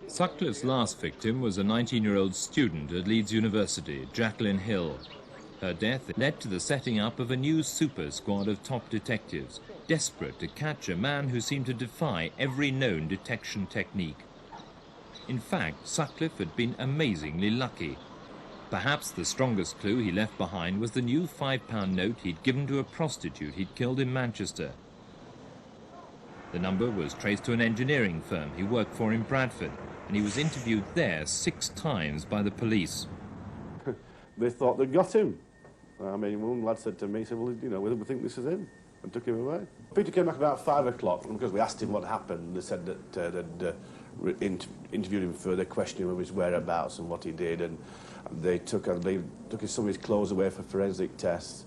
Sutcliffe's last victim was a 19-year-old student at Leeds University, Jacqueline Hill. Her death led to the setting up of a new super squad of top detectives, desperate to catch a man who seemed to defy every known detection technique. In fact, Sutcliffe had been amazingly lucky. Perhaps the strongest clue he left behind was the new £5 note he'd given to a prostitute he'd killed in Manchester. The number was traced to an engineering firm he worked for in Bradford, and he was interviewed there 6 times by the police. They thought they'd got him. I mean, one lad said to me, he said, well, you know, we think this is him, and took him away. Peter came back about 5 o'clock, and because we asked him what happened, they said that they'd interviewed him further, questioned him of his whereabouts and what he did, and they took some of his clothes away for forensic tests,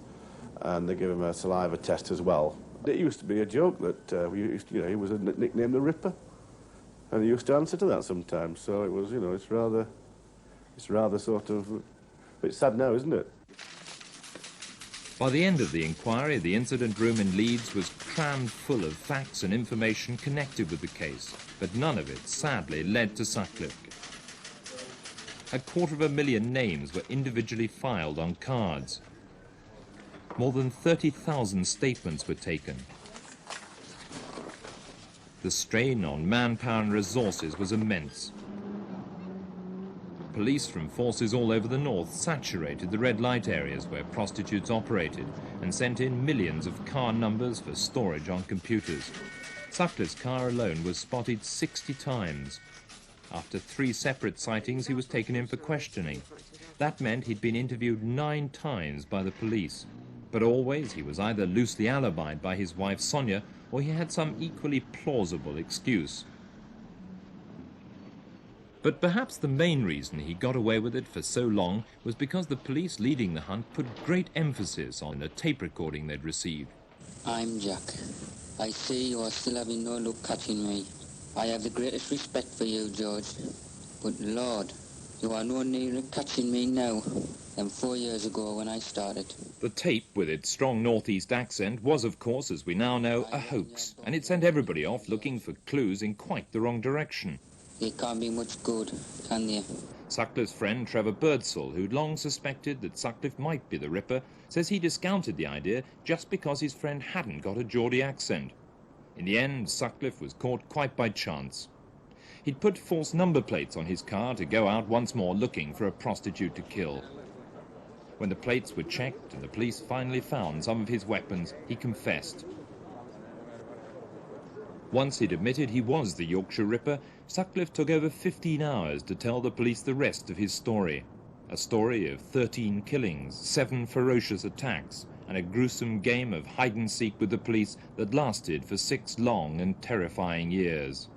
and they gave him a saliva test as well. It used to be a joke that he was nicknamed the Ripper, and he used to answer to that sometimes. So it was, it's rather sort of a bit sad now, isn't it? By the end of the inquiry, the incident room in Leeds was crammed full of facts and information connected with the case, but none of it, sadly, led to Sutcliffe. 250,000 names were individually filed on cards. More than 30,000 statements were taken. The strain on manpower and resources was immense. Police from forces all over the north saturated the red light areas where prostitutes operated and sent in millions of car numbers for storage on computers. Sutcliffe's car alone was spotted 60 times. After 3 separate sightings, he was taken in for questioning. That meant he'd been interviewed 9 times by the police. But always he was either loosely alibied by his wife Sonia, or he had some equally plausible excuse. But perhaps the main reason he got away with it for so long was because the police leading the hunt put great emphasis on a tape recording they'd received. I'm Jack. I see you are still having no luck catching me. I have the greatest respect for you, George. But Lord, you are no nearer catching me now than 4 years ago when I started. The tape, with its strong northeast accent, was, of course, as we now know, a hoax, and it sent everybody off looking for clues in quite the wrong direction. They can't be much good, can they? Sutcliffe's friend Trevor Birdsall, who'd long suspected that Sutcliffe might be the Ripper, says he discounted the idea just because his friend hadn't got a Geordie accent. In the end, Sutcliffe was caught quite by chance. He'd put false number plates on his car to go out once more looking for a prostitute to kill. When the plates were checked and the police finally found some of his weapons, he confessed. Once he'd admitted he was the Yorkshire Ripper, Sutcliffe took over 15 hours to tell the police the rest of his story. A story of 13 killings, 7 ferocious attacks, and a gruesome game of hide-and-seek with the police that lasted for 6 long and terrifying years.